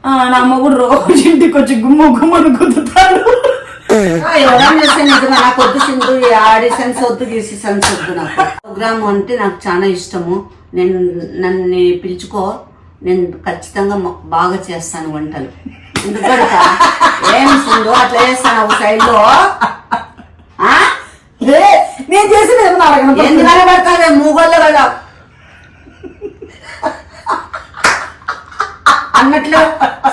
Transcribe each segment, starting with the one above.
నా మొగుడు రోజు ఇంటికి వచ్చి గుమ్మను కుదుతాడు. ఎవరైనా చేస్తే నాకు వద్దు సింధు, ఈ ఆడిషన్స్ వద్దు, గీసిషన్స్ వద్దు. నాకు ప్రోగ్రామ్ అంటే నాకు చాలా ఇష్టము. నన్ను పిలుచుకో, నేను ఖచ్చితంగా బాగా చేస్తాను వంటలు. ఎందుకంటే ఏం సింధు అట్లా చేస్తాను ఒక సైడ్లో. నేను చేసిన ఎందుకు కనబడతావే మూగోళ్ళు కదా అన్నట్లు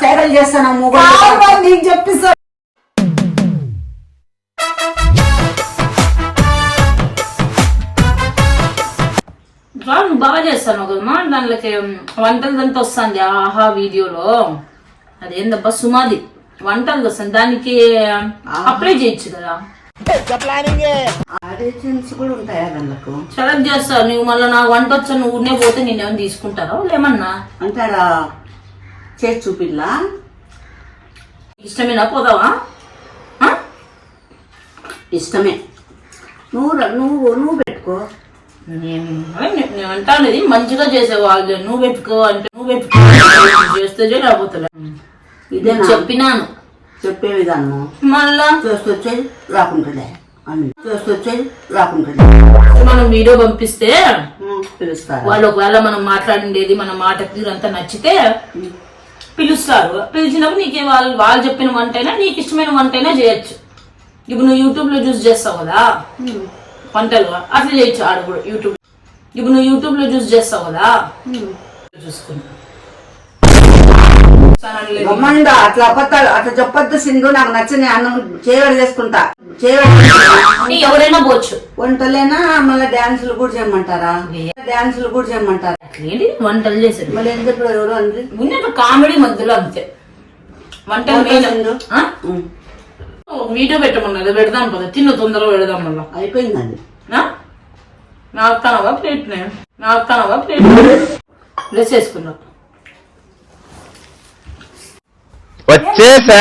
సైకిల్ చేస్తాను మూగోళ్ళు. నీకు చెప్పిస్తా. నువ్వు బాగా చేస్తాను కదమ్మా. దాంట్లోకి వంటలదంతా వస్తుంది ఆహా వీడియోలో. అదేందబ్బా సుమాది వంటలు వస్తుంది, దానికి అప్లై చేయొచ్చు కదా. ఆడిషన్స్ కూడా ఉంటాయా దానికి? సెలెక్ట్ చేస్తావు నువ్వు. మళ్ళీ నాకు వంట వచ్చా నువ్వునే పోతే నేనేమన్నా తీసుకుంటారా ఏమన్నా అంటారా? చేసి చూపిల్లా? ఇష్టమేనా? పోదావా? ఇష్టమే. నువ్వు పెట్టుకో. నేను అంటానేది మంచిగా చేసేవాళ్ళు. నువ్వు పెట్టుకో అంటే నువ్వు పెట్టుకో చేస్తే రాబోతులే. ఇదే చెప్పినాను చెప్పే విధానం. మళ్ళా చూస్తొచ్చేది రాకుంటుండే మనం వీడియో పంపిస్తే పిలుస్తారు వాళ్ళు. ఒకవేళ మనం మాట్లాడిండేది మన మాట తీరంతా నచ్చితే పిలుస్తారు. పిలిచినప్పుడు నీకు వాళ్ళు చెప్పిన వంట అయినా నీకు ఇష్టమైన వంట అయినా చేయొచ్చు. ఇప్పుడు నువ్వు యూట్యూబ్ లో చూసి చేస్తావు కదా వంటలు, అట్లా చేయొచ్చు ఆడ కూడా యూట్యూబ్. ఇప్పుడు నువ్వు యూట్యూబ్ లో చూసి చేస్తావు కదా చూసుకుని. అట్లా అబద్ధాలు అట్లా చెప్పొద్దు సింధు. నాకు నచ్చని అన్నం చేయగడ చేసుకుంటా. ఎవరైనా పోవచ్చు. వంటలేనా మళ్ళీ డాన్సులు కూడా చేయమంటారా? వంటలు చేసేది మళ్ళీ ఎందుకు ఎవరు అంది కామెడీ మధ్యలో అంతే. వంటలు వీడియో పెట్టమన్నది, పెడదాం కదా. తిన్న తొందరగా పెడదాం. మళ్ళీ అయిపోయిందండి. నాకుతానవా ప్లేట్ డ్రెస్ వేసుకున్నా వచ్చేసా.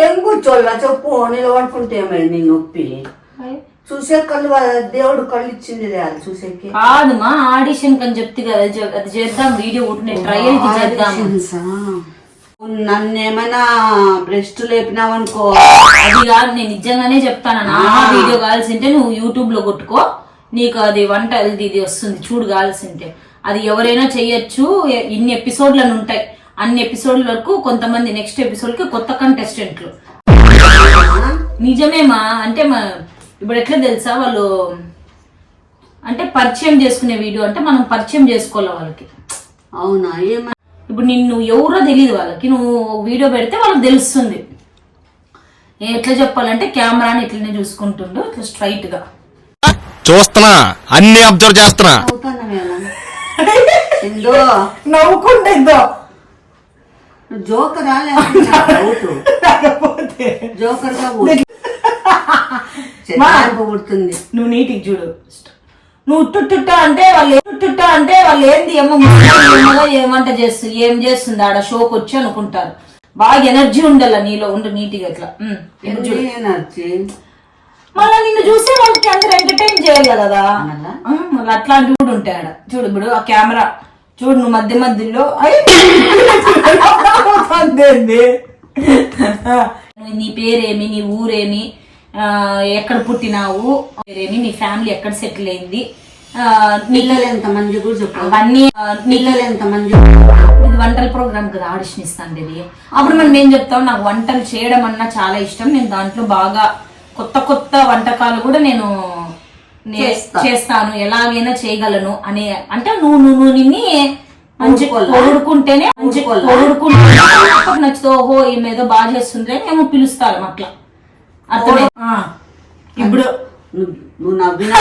ఏం కూర్చోల్లా చెప్పు. నిలబడుకుంటే ఏమైంది నొప్పి? చూసే కళ్ళు దేవుడు కళ్ళు ఇచ్చింది చూసేకి కాదు మా ఆడిషన్ అని చెప్తే కదా అది చేద్దాం. వీడియో ట్రయల్ కి చేద్దాం. నన్నేమైనా బ్రెస్ట్ లేపినావనుకో అది కాదు. నేను నిజంగానే చెప్తాను. నా వీడియో కావాల్సింటే నువ్వు యూట్యూబ్ లో కొట్టుకో, నీకు అది వంట ఇది వస్తుంది చూడు. కావాల్సింటే అది ఎవరైనా చెయ్యొచ్చు. ఇన్ని ఎపిసోడ్లను ఉంటాయి. అన్ని ఎపిసోడ్ల వరకు కొంతమంది నెక్స్ట్ ఎపిసోడ్ కి కొత్త కంటెస్టెంట్లు. నిజమేమా. అంటే ఇప్పుడు ఎట్లా తెలుసా, వాళ్ళు అంటే పరిచయం చేసుకునే వీడియో అంటే మనం పరిచయం చేసుకోవాలి వాళ్ళకి. అవునా? ఏమా ఇప్పుడు నిన్ను ఎవరో తెలియదు వాళ్ళకి. నువ్వు వీడియో పెడితే వాళ్ళకి తెలుస్తుంది. ఎట్లా చెప్పాలంటే కెమెరాని ఇట్లనే చూసుకుంటుండు, ఇట్లా స్ట్రైట్ గా చూస్తున్నా, అన్ని అబ్జర్వ్ చేస్తున్నా. నవ్వుకుంటుందో జోకర్ జోకర్ పుడుతుంది. నువ్వు నీటికి చూడు. నువ్వు టుట్ట అంటే వాళ్ళు ఏంది ఏమో ఏమంట ఏం చేస్తుంది ఆడ షోకి వచ్చి అనుకుంటారు. బాగా ఎనర్జీ ఉండాల నీలో. ఉండు నీటిగా ఇట్లా ఎనర్జీ. మళ్ళీ నిన్ను చూసే వాళ్ళకి అందరు ఎంటర్టైన్ చేయాలి కదా. మళ్ళీ అట్లాంటివి కూడా ఉంటాయి ఆడ. చూడు ఇప్పుడు ఆ కెమెరా చూడు. నువ్వు మధ్యలో నీ పేరేమి, నీ ఊరేమి, ఎక్కడ పుట్టినావు, పేరేమి, నీ ఫ్యామిలీ ఎక్కడ సెటిల్ అయింది, పిల్లలు ఎంతమంది కూడా చెప్పు. అవన్నీ పిల్లలు ఎంతమంది. ఇది వంటల ప్రోగ్రామ్ కదా, ఆడిషన్ ఇస్తాను ఇది. అప్పుడు మనం ఏం చెప్తాం, నాకు వంటలు చేయడం అన్నా చాలా ఇష్టం. నేను దాంట్లో బాగా కొత్త వంటకాలు కూడా నేను చేస్తాను, ఎలాగైనా చేయగలను అనే. అంటే నువ్వు నిన్ని మంచి పొడుకుంటేనే నచ్చుతో ఓహో ఈమె ఏదో బాగా చేస్తుంది అని ఏమో పిలుస్తారు అట్లా. అర్థమే. ఇప్పుడు నువ్వు నవ్వినా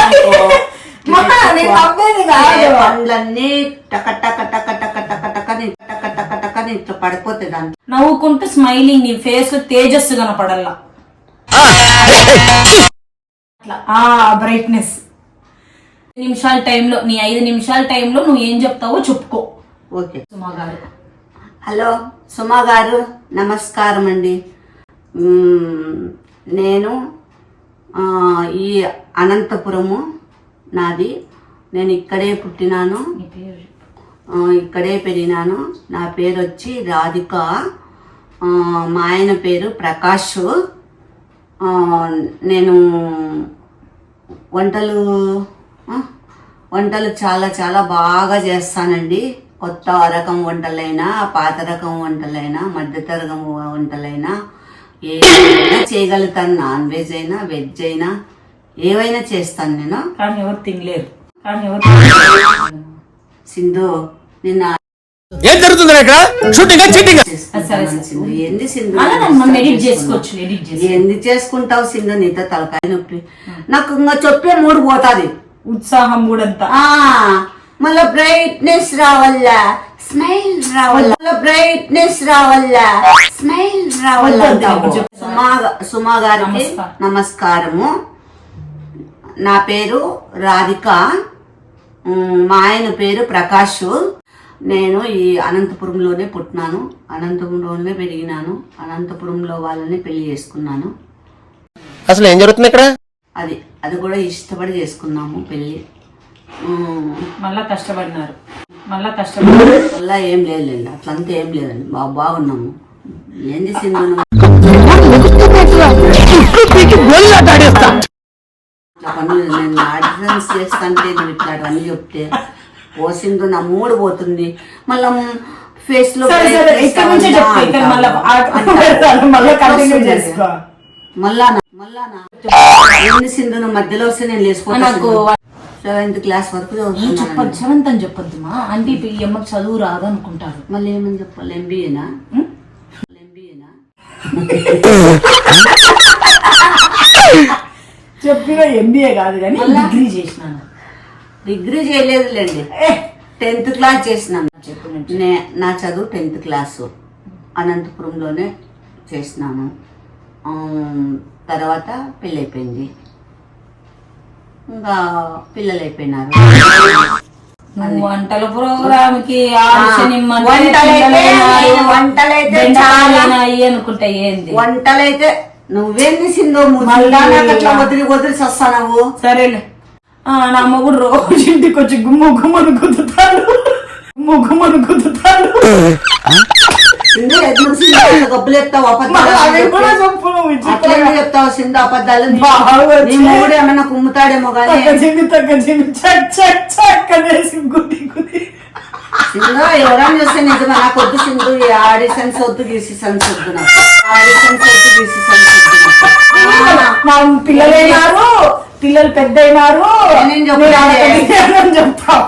పండ్లన్నీ టక టక టక టక టక టక ఇట్లా పడిపోతాయి. దాన్ని నవ్వుకుంటూ స్మైలింగ్, నీ ఫేస్ లో తేజస్సు కనపడల్లా. బ్రైట్నెస్. నిమిషాల టైంలో, నీ 5 నిమిషాల టైంలో నువ్వు ఏం చెప్తావో చెప్పుకో. ఓకే. సుమా గారు. హలో సుమా గారు, నమస్కారం అండి. నేను ఈ అనంతపురము నాది. నేను ఇక్కడే పుట్టినాను. ఇక్కడే పెరిగినాను. నా పేరు వచ్చి రాధిక. మా ఆయన పేరు ప్రకాష్. నేను వంటలు చాలా చాలా బాగా చేస్తానండి. కొత్త రకం వంటలైనా, పాత రకం వంటలైనా, మధ్యతరగం వంటలైనా ఏవైనా చేయగలుగుతాను. నాన్ వెజ్ అయినా, వెజ్ అయినా ఏవైనా చేస్తాను నేను. కానీ ఎవరు తినలేరు. సింధు నిన్న ఏం జరుగుతుంది ఇక్కడ? Shooting cheating? సింధు ఏంది సింధు? ఎడిట్ చేసుకోవచ్చు. ఎందుకు చేసుకుంటావు సింధు? నీతో తలకాయ నొప్పి. నాకు ఇంకా చెప్పే మూడు పోతాది. ఉత్సాహం మూడంతా. మళ్ళా బ్రైట్నెస్ రావాలా, స్మైల్ రావాలా, బ్రైట్నెస్ రావాలా, స్మైల్ రావాలా. సుమా గారికి నమస్కారము. నా పేరు రాధిక. మా ఆయన పేరు ప్రకాష్. నేను ఈ అనంతపురంలోనే పుట్టినాను, అనంతపురంలోనే పెరిగినాను, అనంతపురంలో వాళ్ళని పెళ్లి చేసుకున్నాను. అసలు ఏం జరుగుతుంది ఇక్కడ? అది కూడా ఇష్టపడి చేసుకున్నాము పెళ్లి. మళ్ళా కష్టపడినారు. వల్ల ఏం లేదులేండి, అట్లంతా ఏం లేదండి. బాగున్నాము. ఏంది సింధు ఇట్లా పనులు నేను ఆడిషన్స్ చేస్తాంటే నువ్వు ఇట్లాంటివన్నీ చెప్తే ఓ సింధు నా మూడు పోతుంది. మళ్ళా ఫేస్ లో మళ్ళా సింధు మధ్యలో వస్తే నేను లేచిపోతాను. 7th క్లాస్ వరకు చెప్పొద్దు. 7th అని చెప్పొద్దుమా. అంటే ఇప్పుడు ఈ అమ్మకి చదువు రాదు అనుకుంటారు. మళ్ళీ ఏమని చెప్పాలి? ఎంబీఏనా? చెప్పిన ఎంబీఏ కాదు కానీ డిగ్రీ చేసినాను. డిగ్రీ చేయలేదులేండి, 10th క్లాస్ చేసినాను. నా చదువు 10th క్లాసు అనంతపురంలోనే చేసినాను. తర్వాత పెళ్ళి అయిపోయింది, ఇంకా పిల్లలు అయిపోయినారు. వంటల ప్రోగ్రామ్ కి అనుకుంటా. ఏంది వంటలైతే నువ్వేంది సింధు అట్లా వదిలి చస్తావు? సరేలే. నా మొగుడు రోజు ఇంటికి వచ్చి గుమ్మను గుద్దుతాడు. గబ్బులు చెప్తావు, చెప్తావు సింధు అబద్ధాలు. నీ మూడు ఏమైనా కుమ్ముతాడేమో కానీ సింధు ఎవరైనా చూస్తే నిజమే. నాకు వద్దు సింధు, ఈ ఆడిషన్స్ వద్దు, గీసిషన్స్ వద్దు. నాకు ఆడిషన్స్ వద్దు, గీసిషన్స్ వద్దు. మా పిల్లలైనారు, పిల్లలు పెద్ద అయినారు. నేను చెప్తావు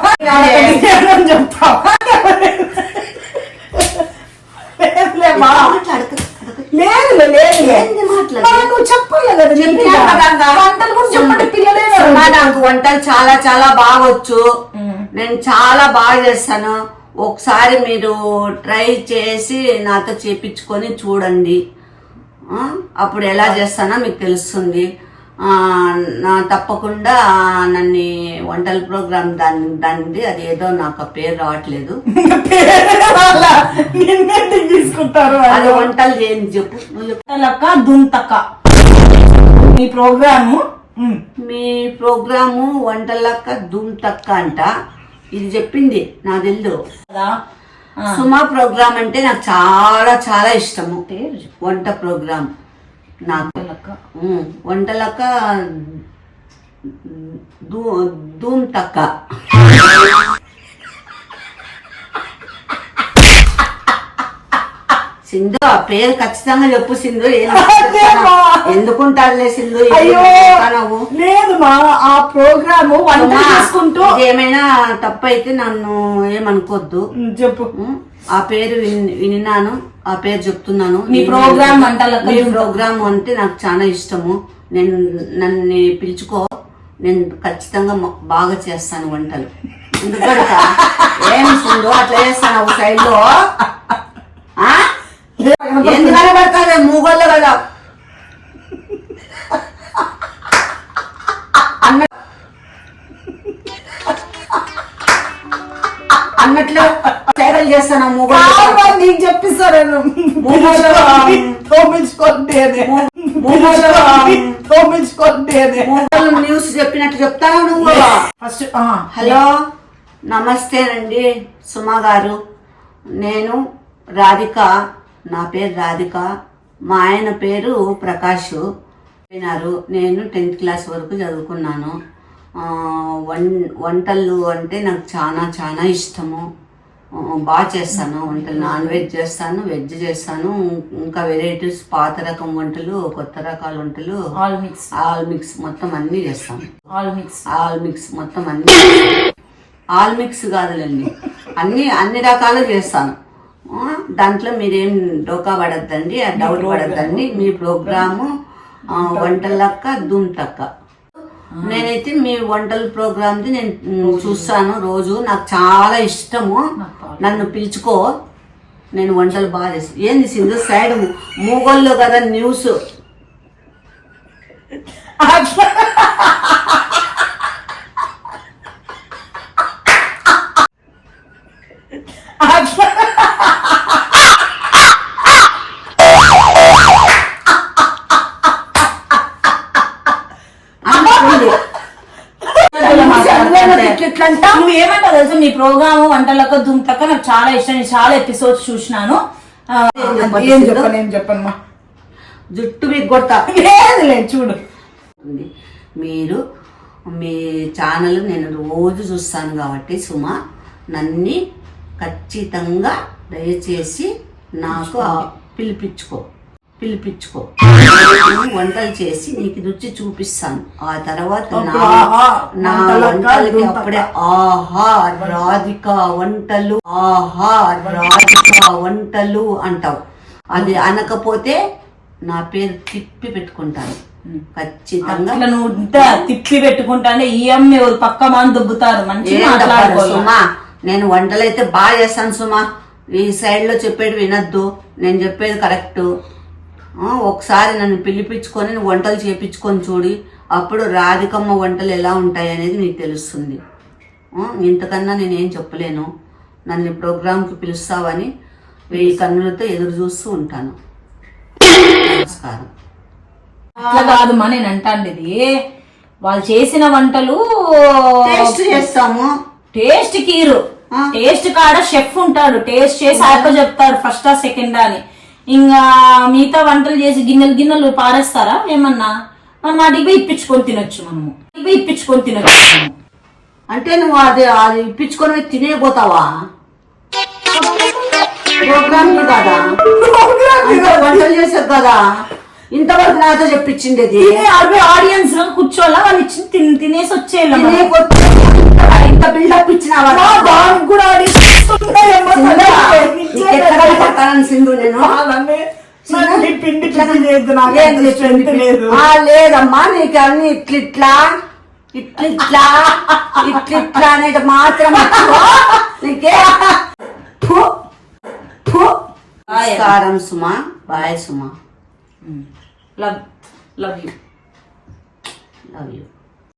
నాకు వంటలు చాలా చాలా బాగా వచ్చు. నేను చాలా బాగా చేస్తాను. ఒకసారి మీరు ట్రై చేసి నాతో చేపించుకొని చూడండి. అప్పుడు ఎలా చేస్తానో మీకు తెలుస్తుంది. నా తప్పకుండా నన్ను వంటల ప్రోగ్రామ్ దాన్ని అది ఏదో నాకు పేరు రావట్లేదు. అది వంటలు ఏంది చెప్పు. దుంతక మీ ప్రోగ్రాము వంటలక్క దుంతక్క అంట. ఇది చెప్పింది నాకు తెలుసు. సుమా ప్రోగ్రామ్ అంటే నాకు చాలా చాలా ఇష్టము. వంట ప్రోగ్రామ్ నాకు వంటలక్క ధూమ్ తక్క. సింధు ఆ పేరు ఖచ్చితంగా చెప్పు సింధు. ఎందుకుంటారులే సింధు, లేదు ఆ ప్రోగ్రామ్ ఏమైనా తప్పు అయితే నన్ను ఏమనుకోద్దు. చెప్పు. ఆ పేరు విన్నాను, ఆ పేరు చెప్తున్నాను. మీ ప్రోగ్రామ్ ప్రోగ్రామ్ అంటే నాకు చాలా ఇష్టము. నన్ను పిలుచుకో, నేను ఖచ్చితంగా బాగా చేస్తాను వంటలు. ఎందుకంటే ఏమి సింధు అట్లా చేస్తాను సైడ్ లో? ఎందుకు కనబడతావే మూగోళ్ళు కదా అన్నట్లు సేవలు చేస్తాను. మూగోళ్ళు నీకు చెప్పిస్తాను. న్యూస్ చెప్పినట్టు చెప్తాను నువ్వు. ఫస్ట్ హలో నమస్తే అండి సుమా గారు. నేను రాధిక, నా పేరు రాధిక, మా ఆయన పేరు ప్రకాష్. నేను 10th క్లాస్ వరకు చదువుకున్నాను. వంటలు అంటే నాకు చాలా చాలా ఇష్టము. బాగా చేస్తాను వంటలు. నాన్ వెజ్ చేస్తాను, వెజ్ చేస్తాను, ఇంకా వెరైటీస్, పాత రకం వంటలు, కొత్త రకాల వంటలు, ఆల్ మిక్స్ మొత్తం అన్నీ చేస్తాను. ఆల్ మిక్స్ కాదులేండి, అన్ని రకాలు చేస్తాను. దాంట్లో మీరేం డోకా పడద్దండి, డౌట్ పడద్దండి. మీ ప్రోగ్రాము వంటలక్క ధూమ్ తక్క. నేనైతే మీ వంటల ప్రోగ్రామ్ది నేను చూస్తాను రోజు. నాకు చాలా ఇష్టము. నన్ను పిలుచుకో, నేను వంటలు బాగా చేస్తాను. ఏంది సింధు సైడ్ మూగోళ్ళు కదా న్యూస్. నువ్వేమంటావు తెలుసు, మీ ప్రోగ్రామ్ వంటలకు ధూమ్ తక్క నాకు చాలా ఇష్టం. నేను చాలా ఎపిసోడ్స్ చూసినాను. ఏం చెప్పను జుట్టు మీకు కొడతా చూడు. మీరు మీ ఛానల్ నేను రోజు చూస్తాను కాబట్టి సుమా, నన్ను ఖచ్చితంగా దయచేసి నాకు పిలిపించుకో. వంటలు చేసి నీకు రుచి చూపిస్తాను. ఆ తర్వాత నా వంటలకి అప్పుడే ఆహా రాధిక వంటలు అంటావు. అది అనకపోతే నా పేరు తిప్పి పెట్టుకుంటాను ఖచ్చితంగా. నువ్వు తిప్పి పెట్టుకుంటానే ఈ అమ్మ ఎవరు పక్క మాని దొబ్బుతారు. సుమా, నేను వంటలు అయితే బాగా చేస్తాను సుమా. ఈ సైడ్ లో చెప్పేది వినద్దు, నేను చెప్పేది కరెక్ట్. ఒకసారి నన్ను పిలిపించుకొని నువ్వు వంటలు చేపించుకొని చూడి, అప్పుడు రాధికమ్మ వంటలు ఎలా ఉంటాయి అనేది నీకు తెలుస్తుంది. ఇంతకన్నా నేనేం చెప్పలేను. నన్ను ప్రోగ్రాంకి పిలుస్తావని 1000 కన్నులతో ఎదురు చూస్తూ ఉంటాను. నమస్కారం. అట్లా కాదమ్మా నేను అంటాండేది, వాళ్ళు చేసిన వంటలు టేస్ట్ చేస్తాము. టేస్ట్ కీరు, టేస్ట్ కాడ షెఫ్ ఉంటాడు. టేస్ట్ చేసి ఆయప్ప చెప్తారు ఫస్ట్ సెకండ్ అని. ఇంకా మిగతా వంటలు చేసి గిన్నెలు పారేస్తారా ఏమన్నా? మనం వాటికి పోయి ఇప్పించుకొని తినొచ్చు. అంటే నువ్వు అది ఇప్పించుకొని తినేపోతావా? ప్రోగ్రామ్ కదా, వంటలు చేసావు కదా, ఇంతవరకు నాతో చెప్పించింది. ఆడియన్స్ లో కూర్చోవాలా, వాళ్ళు ఇచ్చి తినేసి వచ్చేయాలి. ఇంత బిల్డప్ ఇచ్చినావా? సింధు నేను లేదమ్మా, నీకు అన్ని ఇట్లిట్లా అనేది మాత్రం నీకే. నమస్కారం Suma. Bye Suma. Love you.